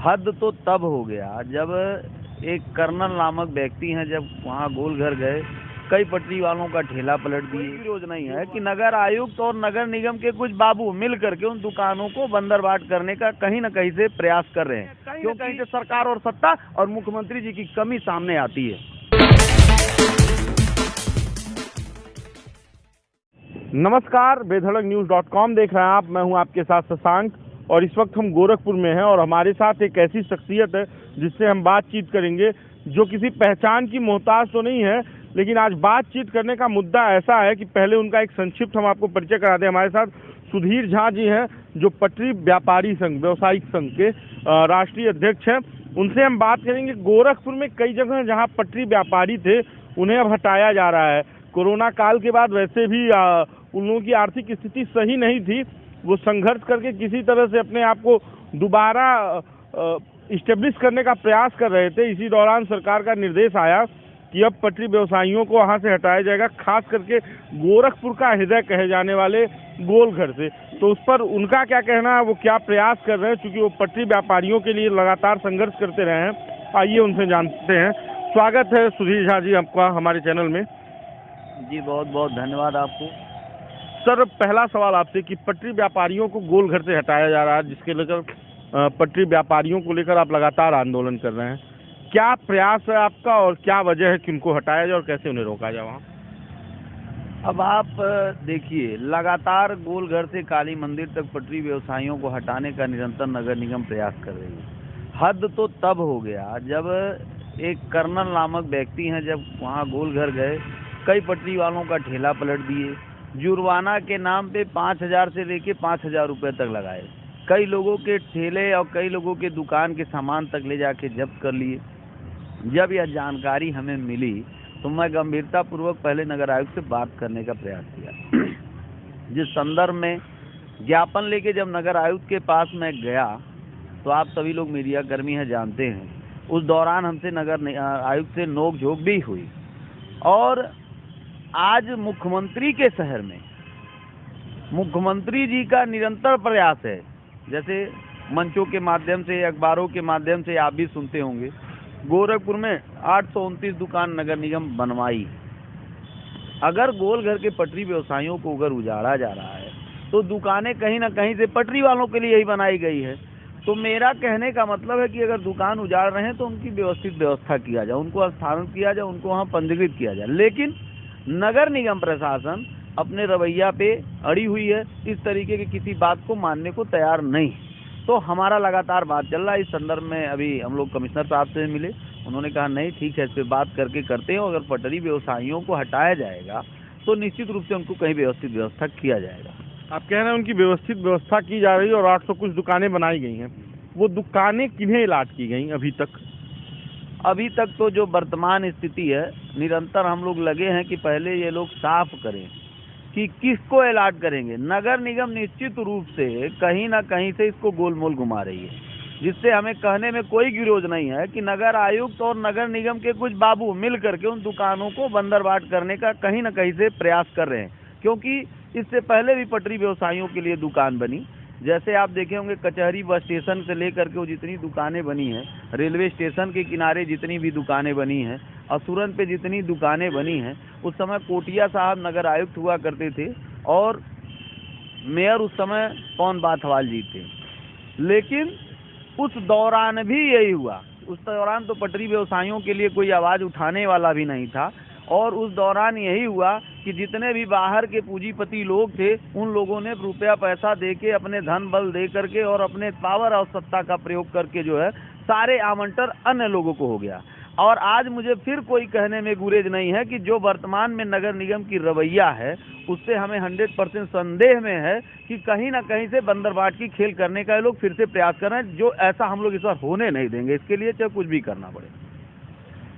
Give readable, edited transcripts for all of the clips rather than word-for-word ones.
हद तो तब हो गया जब एक कर्नल नामक व्यक्ति हैं, जब वहाँ गोलघर गए, कई पटरी वालों का ठेला पलट दिए। विरोध नहीं है कि नगर आयुक्त और नगर निगम के कुछ बाबू मिल करके उन दुकानों को बंदरबाट करने का कहीं न कहीं से प्रयास कर रहे हैं, कहीं से सरकार और सत्ता और मुख्यमंत्री जी की कमी सामने आती है। नमस्कार, बेधड़कन्यूज.com देख रहे हैं आप। मैं हूं आपके साथ शशांक और इस वक्त हम गोरखपुर में हैं और हमारे साथ एक ऐसी शख्सियत है जिससे हम बातचीत करेंगे, जो किसी पहचान की मोहताज तो नहीं है, लेकिन आज बातचीत करने का मुद्दा ऐसा है कि पहले उनका एक संक्षिप्त हम आपको परिचय करा दें। हमारे साथ सुधीर झा जी हैं, जो पटरी व्यापारी संघ, व्यवसायिक संघ के राष्ट्रीय अध्यक्ष हैं। उनसे हम बात करेंगे। गोरखपुर में कई जगह जहाँ पटरी व्यापारी थे उन्हें अब हटाया जा रहा है। कोरोना काल के बाद वैसे भी उन लोगों की आर्थिक स्थिति सही नहीं थी, वो संघर्ष करके किसी तरह से अपने आप को दोबारा इस्टेब्लिश करने का प्रयास कर रहे थे। इसी दौरान सरकार का निर्देश आया कि अब पटरी व्यवसायियों को वहाँ से हटाया जाएगा, खास करके गोरखपुर का हृदय कहे जाने वाले गोलघर से। तो उस पर उनका क्या कहना है, वो क्या प्रयास कर रहे हैं, क्योंकि वो पटरी व्यापारियों के लिए लगातार संघर्ष करते रहे हैं। आइए उनसे जानते हैं। स्वागत है सुधीर झा जी आपका हमारे चैनल में। जी बहुत बहुत धन्यवाद आपको। सर, पहला सवाल आपसे कि पटरी व्यापारियों को गोलघर से हटाया जा रहा है, जिसके लेकर पटरी व्यापारियों को लेकर आप लगातार आंदोलन कर रहे हैं, क्या प्रयास है आपका और क्या वजह है कि उनको हटाया जाए और कैसे उन्हें रोका जाए वहाँ? अब आप देखिए, लगातार गोलघर से काली मंदिर तक पटरी व्यवसायियों को हटाने का निरंतर नगर निगम प्रयास कर रही है। हद तो तब हो गया जब एक कर्नल नामक व्यक्ति हैं, जब वहाँ गोलघर गए, कई पटरी वालों का ठेला पलट दिए, जुर्माना के नाम पे 5,000 से लेके 5,000 रुपये तक लगाए, कई लोगों के ठेले और कई लोगों के दुकान के सामान तक ले जाके जब्त कर लिए। जब यह जानकारी हमें मिली तो मैं गंभीरतापूर्वक पहले नगर आयुक्त से बात करने का प्रयास किया। जिस संदर्भ में ज्ञापन लेके जब नगर आयुक्त के पास मैं गया, तो आप सभी लोग मीडिया कर्मी हैं, जानते हैं, उस दौरान हमसे नगर आयुक्त से नोक-झोंक भी हुई। और आज मुख्यमंत्री के शहर में मुख्यमंत्री जी का निरंतर प्रयास है, जैसे मंचों के माध्यम से, अखबारों के माध्यम से आप भी सुनते होंगे, गोरखपुर में 829 दुकान नगर निगम बनवाई। अगर गोलघर के पटरी व्यवसायियों को अगर उजाड़ा जा रहा है तो दुकानें कहीं ना कहीं से पटरी वालों के लिए ही बनाई गई है। तो मेरा कहने का मतलब है कि अगर दुकान उजाड़ रहे हैं तो उनकी व्यवस्थित व्यवस्था किया जाए, उनको स्थानांतरित किया जाए, उनको वहाँ पंजीकृत किया जाए। लेकिन नगर निगम प्रशासन अपने रवैया पे अड़ी हुई है, इस तरीके की किसी बात को मानने को तैयार नहीं। तो हमारा लगातार बात चल रहा है। इस संदर्भ में अभी हम लोग कमिश्नर साहब से मिले, उन्होंने कहा नहीं ठीक है, इस पर बात करके करते हैं। अगर पटरी व्यवसायियों को हटाया जाएगा तो निश्चित रूप से उनको कहीं व्यवस्थित व्यवस्था किया जाएगा। आप कह रहे हैं उनकी व्यवस्थित व्यवस्था की जा रही है और 800 कुछ दुकानें बनाई गई हैं। वो दुकानें किन्हें अलॉट की गई अभी तक? अभी तक तो जो वर्तमान स्थिति है, निरंतर हम लोग लगे हैं कि पहले ये लोग साफ करें कि किसको अलॉट करेंगे। नगर निगम निश्चित रूप से कहीं ना कहीं से इसको गोलमोल घुमा रही है, जिससे हमें कहने में कोई विरोध नहीं है कि नगर आयुक्त और नगर निगम के कुछ बाबू मिल करके उन दुकानों को बंदरबाट करने का कहीं ना कहीं से प्रयास कर रहे हैं। क्योंकि इससे पहले भी पटरी व्यवसायियों के लिए दुकान बनी, जैसे आप देखे होंगे कचहरी बस स्टेशन से लेकर के वो जितनी दुकानें बनी हैं, रेलवे स्टेशन के किनारे जितनी भी दुकानें बनी हैं, असुरन पे जितनी दुकानें बनी हैं, उस समय कोटिया साहब नगर आयुक्त हुआ करते थे और मेयर उस समय पवन बाथवाल जी थे। लेकिन उस दौरान भी यही हुआ। उस दौरान तो पटरी व्यवसायियों के लिए कोई आवाज़ उठाने वाला भी नहीं था और उस दौरान यही हुआ कि जितने भी बाहर के पूंजीपति लोग थे, उन लोगों ने रुपया पैसा देके, अपने धन बल दे करके और अपने पावर और सत्ता का प्रयोग करके जो है सारे आवंटन अन्य लोगों को हो गया। और आज मुझे फिर कोई कहने में गुरेज नहीं है कि जो वर्तमान में नगर निगम की रवैया है, उससे हमें 100% संदेह में है कि कहीं ना कहीं से बंदरबाट की खेल करने का ये लोग फिर से प्रयास कर रहे हैं, जो ऐसा हम लोग इस बार होने नहीं देंगे। इसके लिए चाहे कुछ भी करना पड़े।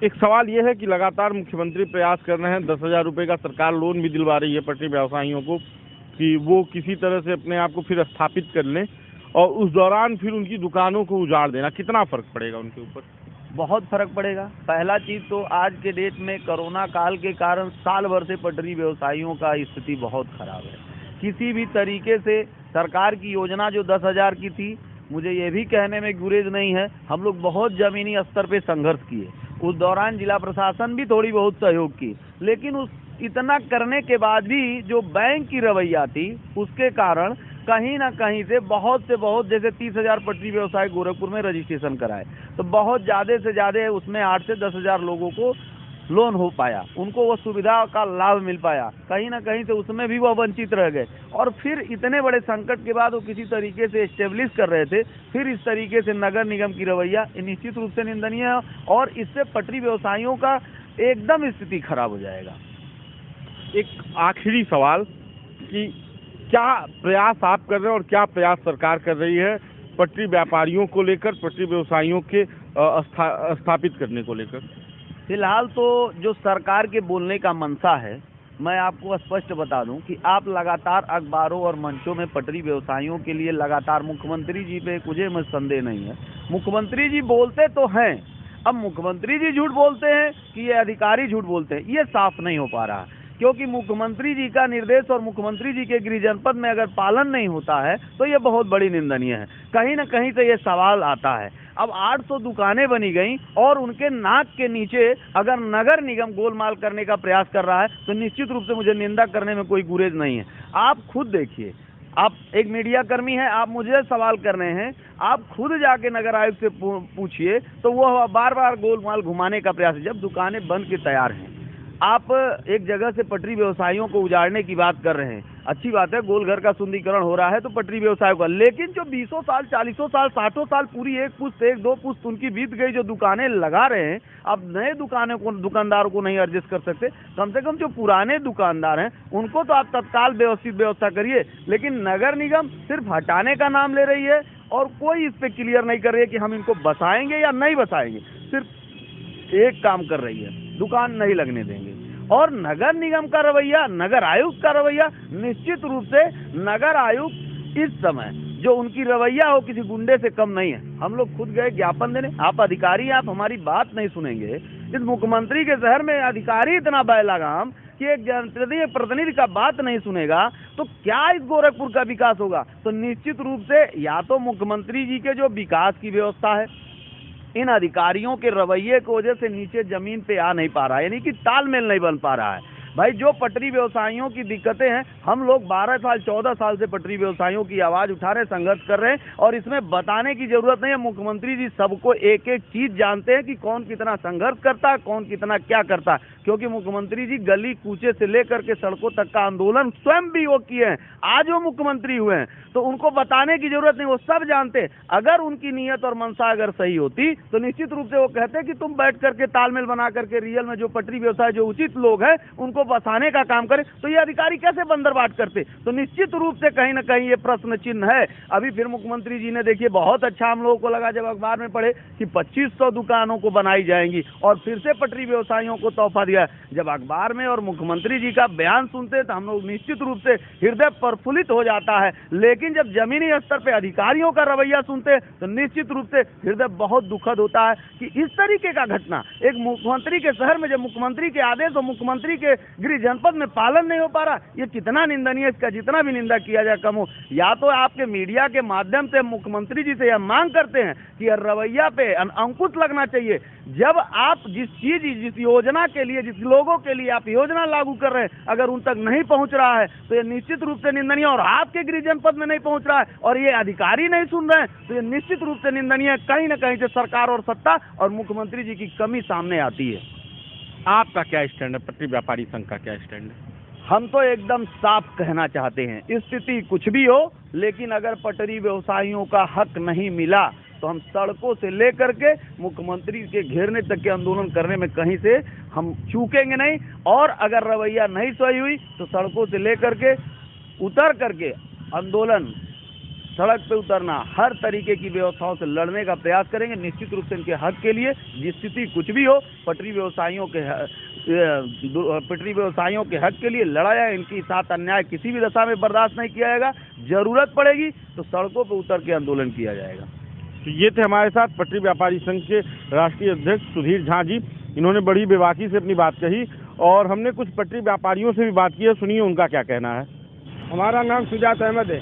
एक सवाल ये है कि लगातार मुख्यमंत्री प्रयास कर रहे हैं, 10,000 रुपये का सरकार लोन भी दिलवा रही है पटरी व्यवसायियों को कि वो किसी तरह से अपने आप को फिर स्थापित कर लें, और उस दौरान फिर उनकी दुकानों को उजाड़ देना, कितना फ़र्क पड़ेगा उनके ऊपर? बहुत फर्क पड़ेगा। पहला चीज़ तो आज के डेट में कोरोना काल के कारण साल भर से पटरी व्यवसायियों का स्थिति बहुत खराब है। किसी भी तरीके से सरकार की योजना जो 10,000 की थी, मुझे ये भी कहने में गुरेज नहीं है, हम लोग बहुत जमीनी स्तर पे संघर्ष किए। उस दौरान जिला प्रशासन भी थोड़ी बहुत सहयोग की, लेकिन उस इतना करने के बाद भी जो बैंक की रवैया थी, उसके कारण कहीं ना कहीं से बहुत जैसे 30,000 पटरी व्यवसाय गोरखपुर में रजिस्ट्रेशन कराए, तो बहुत ज़्यादा से ज़्यादा उसमें 8 से 10,000 लोगों को लोन हो पाया, उनको वो सुविधा का लाभ मिल पाया। कहीं ना कहीं से उसमें भी वह वंचित रह गए, और फिर इतने बड़े संकट के बाद वो किसी तरीके से एस्टेब्लिश कर रहे थे। फिर इस तरीके से नगर निगम की रवैया निश्चित रूप से निंदनीय है, और इससे पटरी व्यवसायियों का एकदम स्थिति खराब हो जाएगा। एक आखिरी सवाल कि क्या प्रयास आप कर रहे हैं और क्या प्रयास सरकार कर रही है पटरी व्यापारियों को लेकर, पटरी व्यवसायियों के स्थापित करने को लेकर? फिलहाल तो जो सरकार के बोलने का मंशा है, मैं आपको स्पष्ट बता दूं कि आप लगातार अखबारों और मंचों में पटरी व्यवसायियों के लिए लगातार मुख्यमंत्री जी पे मुझे संदेह नहीं है, मुख्यमंत्री जी बोलते तो हैं। अब मुख्यमंत्री जी झूठ बोलते हैं कि ये अधिकारी झूठ बोलते हैं, ये साफ नहीं हो पा रहा, क्योंकि मुख्यमंत्री जी का निर्देश और मुख्यमंत्री जी के गृह जनपद में अगर पालन नहीं होता है तो ये बहुत बड़ी निंदनीय है। कहीं ना कहीं से ये सवाल आता है। अब 800 दुकानें बनी गई और उनके नाक के नीचे अगर नगर निगम गोलमाल करने का प्रयास कर रहा है तो निश्चित रूप से मुझे निंदा करने में कोई गुरेज नहीं है। आप खुद देखिए, आप एक मीडिया कर्मी हैं, आप मुझे सवाल कर रहे हैं, आप खुद जाके नगर आयुक्त से पूछिए तो वो बार बार गोलमाल घुमाने का प्रयास है। जब दुकानें बन के तैयार हैं, आप एक जगह से पटरी व्यवसायियों को उजाड़ने की बात कर रहे हैं, अच्छी बात है, गोलघर का सुंदरीकरण हो रहा है तो पटरी व्यवसाय का, लेकिन जो 20 साल 40 साल 60 साल पूरी एक पुश्त 1-2 पुश्त उनकी बीत गई, जो दुकानें लगा रहे हैं, अब नए दुकानदारों को नहीं एडजस्ट कर सकते। कम से कम जो पुराने दुकानदार हैं उनको तो आप तत्काल व्यवस्थित व्यवस्था करिए, लेकिन नगर निगम सिर्फ हटाने का नाम ले रही है और कोई इस पे क्लियर नहीं कर रही है कि हम इनको बसाएंगे या नहीं बसाएंगे। सिर्फ एक काम कर रही है, दुकान नहीं लगने देंगे। और नगर निगम का रवैया, नगर आयुक्त का रवैया, निश्चित रूप से नगर आयुक्त इस समय जो उनकी रवैया हो किसी गुंडे से कम नहीं है। हम लोग खुद गए ज्ञापन देने, आप अधिकारी हैं, आप हमारी बात नहीं सुनेंगे। इस मुख्यमंत्री के शहर में अधिकारी इतना बैलागाम कि एक जनप्रतिनिधि प्रतिनिधि का बात नहीं सुनेगा तो क्या इस गोरखपुर का विकास होगा? तो निश्चित रूप से या तो मुख्यमंत्री जी के जो विकास की व्यवस्था है, इन अधिकारियों के रवैये की वजह से नीचे जमीन पे आ नहीं पा रहा है, यानी कि तालमेल नहीं बन पा रहा है। भाई जो पटरी व्यवसायियों की दिक्कतें हैं, हम लोग 12 साल 14 साल से पटरी व्यवसायियों की आवाज उठा रहे हैं, संघर्ष कर रहे हैं, और इसमें बताने की जरूरत नहीं है। मुख्यमंत्री जी सबको एक एक चीज जानते हैं कि कौन कितना संघर्ष करता है, कौन कितना क्या करता है, क्योंकि मुख्यमंत्री जी गली कूचे से लेकर के सड़कों तक का आंदोलन स्वयं भी वो किए हैं। आज वो मुख्यमंत्री हुए हैं तो उनको बताने की जरूरत नहीं, वो सब जानते हैं। अगर उनकी नीयत और मंशा अगर सही होती तो निश्चित रूप से वो कहते हैं कि तुम बैठ करके तालमेल बना करके रियल में जो पटरी व्यवसाय जो उचित लोग हैं उनको बसाने का काम करें, तो ये अधिकारी कैसे बंदरबाट करते? तो निश्चित रूप से कहीं ना कहीं ये प्रश्न चिन्ह है। अभी फिर मुख्यमंत्री जी ने देखिए बहुत अच्छा हम लोगों को लगा जब अखबार में पढ़े कि 2500 दुकानों को बनाई जाएंगी और फिर से पटरी व्यवसायियों को तोहफा दिया। जब अखबार में और मुख्यमंत्री जी का बयान सुनते तो हम लोग निश्चित रूप से हृदय प्रफुल्लित हो जाता है, लेकिन जब जमीनी स्तर पे अधिकारियों का रवैया सुनते तो निश्चित रूप से हृदय बहुत दुखद होता है कि इस तरीके का घटना एक मुख्यमंत्री के शहर में, जब मुख्यमंत्री के आदेश और मुख्यमंत्री के गृह जनपद में पालन नहीं हो पा रहा, ये कितना निंदनीय। इसका जितना भी निंदा किया जाए कम हो। या तो आपके मीडिया के माध्यम से मुख्यमंत्री जी से यह मांग करते हैं कि रवैया पे अंकुश लगना चाहिए। जब आप जिस योजना के लिए, जिस लोगों के लिए आप योजना लागू कर रहे हैं, अगर उन तक नहीं पहुंच रहा है तो ये निश्चित रूप से निंदनीय, और आपके गृह जनपद में नहीं पहुंच रहा है और ये अधिकारी नहीं सुन रहे हैं तो ये निश्चित रूप से निंदनीय है। कहीं ना कहीं से सरकार और सत्ता और मुख्यमंत्री जी की कमी सामने आती है। आपका क्या स्टैंड है? पटरी व्यापारी संघ का क्या स्टैंड है? हम तो एकदम साफ कहना चाहते हैं, स्थिति कुछ भी हो, लेकिन अगर पटरी व्यवसायियों का हक नहीं मिला तो हम सड़कों से लेकर के मुख्यमंत्री के घेरने तक के आंदोलन करने में कहीं से हम चूकेंगे नहीं। और अगर रवैया नहीं सही हुई तो सड़कों से लेकर के उतर करके आंदोलन, सड़क पे उतरना, हर तरीके की व्यवस्थाओं से लड़ने का प्रयास करेंगे। निश्चित रूप से इनके हक के लिए, जिस स्थिति कुछ भी हो, पटरी व्यवसायियों के हक के लिए लड़ा जाए। इनके साथ अन्याय किसी भी दशा में बर्दाश्त नहीं किया जाएगा। जरूरत पड़ेगी तो सड़कों पर उतर के आंदोलन किया जाएगा। तो ये थे हमारे साथ पटरी व्यापारी संघ के राष्ट्रीय अध्यक्ष सुधीर झा जी। इन्होंने बड़ी बेबाकी से अपनी बात कही और हमने कुछ पटरी व्यापारियों से भी बात की है, सुनिए उनका क्या कहना है। हमारा नाम सुजात अहमद है।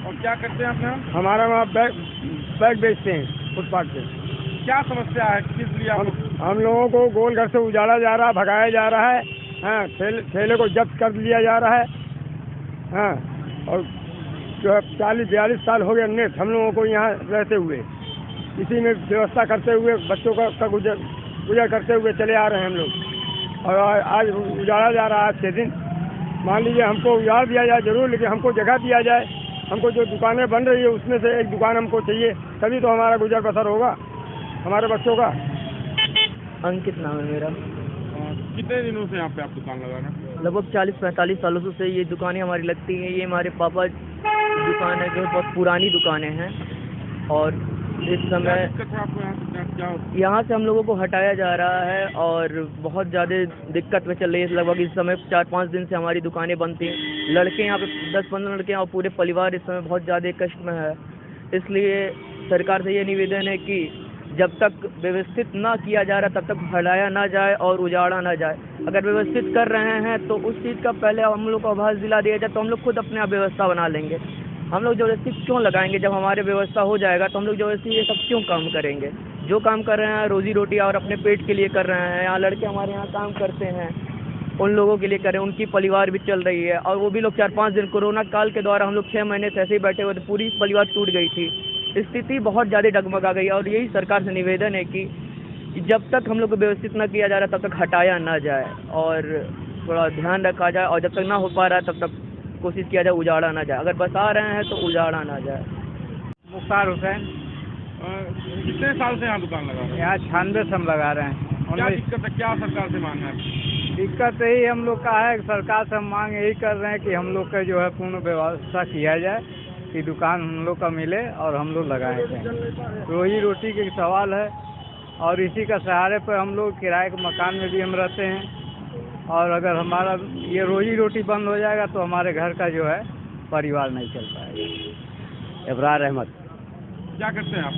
और क्या करते हैं अपने? हमारा वहाँ बैग बेचते हैं फुटपाथ पे। क्या समस्या है, किस लिए आप? हम लोगों को गोल घर से उजाड़ा जा रहा है, भगाया जा रहा है। हाँ, ठेले को जब्त कर लिया जा रहा है। हाँ, और जो 40-42 साल हो गए नेट हम लोगों को यहाँ रहते हुए, इसी में व्यवस्था करते हुए बच्चों का गुजर करते हुए चले आ रहे हैं हम लोग। और आज उजाड़ा जा रहा है। आज के दिन मान लीजिए हमको उजाड़ दिया जाए जरूर, लेकिन हमको जगह दिया जाए। हमको जो दुकानें बन रही है उसमें से एक दुकान हमको चाहिए, तभी तो हमारा गुजर बसर होगा हमारे बच्चों का। अंकित नाम है मेरा। कितने दिनों से यहाँ पे आप दुकान लगा रहे हैं? लगभग 40-45 सालों से ये दुकानें हमारी लगती हैं। ये हमारे पापा दुकान है जो बहुत पुरानी दुकानें हैं। और इस समय यहाँ से हम लोगों को हटाया जा रहा है और बहुत ज़्यादा दिक्कत में चल रही है। लगभग इस समय 4-5 दिन से हमारी दुकानें बंद थी। लड़के यहाँ पे 10-15 लड़के और पूरे परिवार इस समय बहुत ज़्यादा कष्ट में है। इसलिए सरकार से ये निवेदन है कि जब तक व्यवस्थित ना किया जा रहा तब तक हटाया ना जाए और उजाड़ा ना जाए। अगर व्यवस्थित कर रहे हैं तो उस चीज़ का पहले हम लोग को आभास दिला दिया जाए तो हम लोग खुद अपने आप व्यवस्था बना लेंगे। हम लोग जबरदस्ती क्यों लगाएंगे? जब हमारे व्यवस्था हो जाएगा तो हम लोग जबरदस्ती ये सब क्यों काम करेंगे? जो काम कर रहे हैं रोजी रोटी और अपने पेट के लिए कर रहे हैं। यहाँ लड़के हमारे यहाँ काम करते हैं, उन लोगों के लिए कर रहे हैं, उनकी परिवार भी चल रही है। और वो भी लोग 4-5 दिन कोरोना काल के दौरान हम लोग 6 महीने से ऐसे ही बैठे हुए थे, पूरी परिवार टूट गई थी। स्थिति बहुत ज़्यादा डगमगा गई। और यही सरकार से निवेदन है कि जब तक हम लोग को व्यवस्थित ना किया जा रहा तब तक हटाया ना जाए और थोड़ा ध्यान रखा जाए। और जब तक ना हो पा रहा है तब तक कोशिश किया जाए उजाड़ा ना जाए। अगर बसा रहे हैं तो उजाड़ा ना जाए। मुख्तार हुसैन। कितने साल से यहाँ दुकान लगा रहे हैं? यहाँ 96 से हम लगा रहे हैं। क्या दिक्कत है, क्या सरकार से मांग है? दिक्कत यही हम लोग का है, सरकार से हम मांग यही कर रहे हैं कि हम लोग का जो है पूर्ण व्यवस्था किया जाए कि दुकान हम लोग का मिले और हम लोग लगाएं। रोजी रोटी के सवाल है और इसी का सहारे पर हम लोग किराए के मकान में भी हम रहते हैं। और अगर हमारा ये रोजी रोटी बंद हो जाएगा तो हमारे घर का जो है परिवार नहीं चल पाएगा। इब्रार अहमद। क्या करते हैं आप?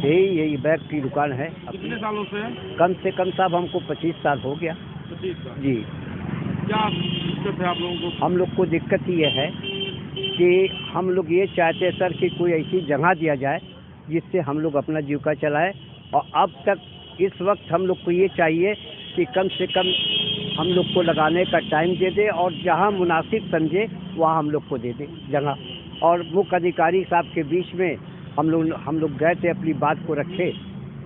यही बैग की दुकान है। कितने सालों से? कम से कम साहब हमको 25 साल हो गया। 25 साल जी। क्या दिक्कत है आप लोगों को? हम लोग को दिक्कत ये है कि हम लोग ये चाहते हैं सर कि कोई ऐसी जगह दिया जाए जिससे हम लोग अपना जीविका चलाएं। और अब तक इस वक्त हम लोग को ये चाहिए कि कम से कम हम लोग को लगाने का टाइम दे दे और जहाँ मुनासिब समझे वहाँ हम लोग को दे दे जगह। और मुख्य अधिकारी साहब के बीच में हम लोग गए थे, अपनी बात को रखे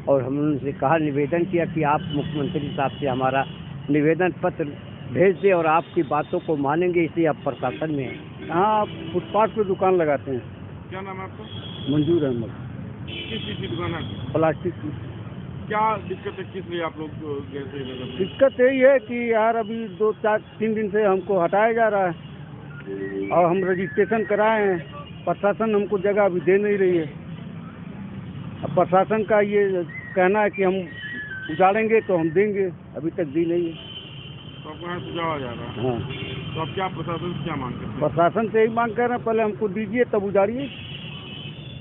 और हम उनसे कहा, निवेदन किया कि आप मुख्यमंत्री साहब से हमारा निवेदन पत्र भेज दें और आपकी बातों को मानेंगे, इसलिए आप प्रशासन में हैं। यहाँ फुटपाथ पे दुकान लगाते हैं। क्या नाम है आपका? मंजूर अहमद। किस चीज़ की दुकान है? प्लास्टिक की। क्या दिक्कत है, किस लिए आप लोग कैसे? दिक्कत यही है कि यार अभी 2-4-3 दिन से हमको हटाया जा रहा है और हम रजिस्ट्रेशन कराए हैं। प्रशासन हमको जगह अभी दे नहीं रही है। अब प्रशासन का ये कहना है कि हम उजाड़ेंगे तो हम देंगे, अभी तक दी नहीं है। तो आपको यहाँ सुझाव जा रहा है? हाँ। तो आप क्या प्रशासन से क्या मांग करते हैं? प्रशासन से यही मांग कर रहे हैं, पहले हमको दीजिए तब उजाड़िए।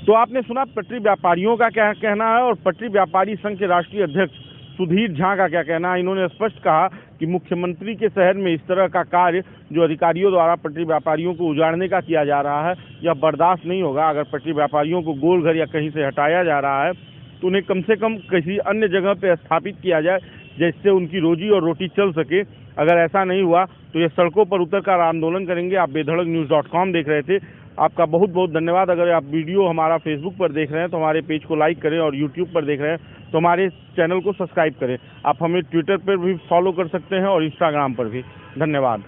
तो आपने सुना पटरी व्यापारियों का क्या कहना है और पटरी व्यापारी संघ के राष्ट्रीय अध्यक्ष सुधीर झा का क्या कहना है। इन्होंने स्पष्ट कहा कि मुख्यमंत्री के शहर में इस तरह का कार्य जो अधिकारियों द्वारा पटरी व्यापारियों को उजाड़ने का किया जा रहा है, यह बर्दाश्त नहीं होगा। अगर पटरी व्यापारियों को गोलघर या कहीं से हटाया जा रहा है तो उन्हें कम से कम किसी अन्य जगह पर स्थापित किया जाए जिससे उनकी रोजी और रोटी चल सके। अगर ऐसा नहीं हुआ तो ये सड़कों पर उतरकर आंदोलन करेंगे। आप बेधड़क न्यूज़.com देख रहे थे। आपका बहुत बहुत धन्यवाद। अगर आप वीडियो हमारा फेसबुक पर देख रहे हैं तो हमारे पेज को लाइक करें और यूट्यूब पर देख रहे हैं तो हमारे चैनल को सब्सक्राइब करें। आप हमें ट्विटर पर भी फॉलो कर सकते हैं और इंस्टाग्राम पर भी। धन्यवाद।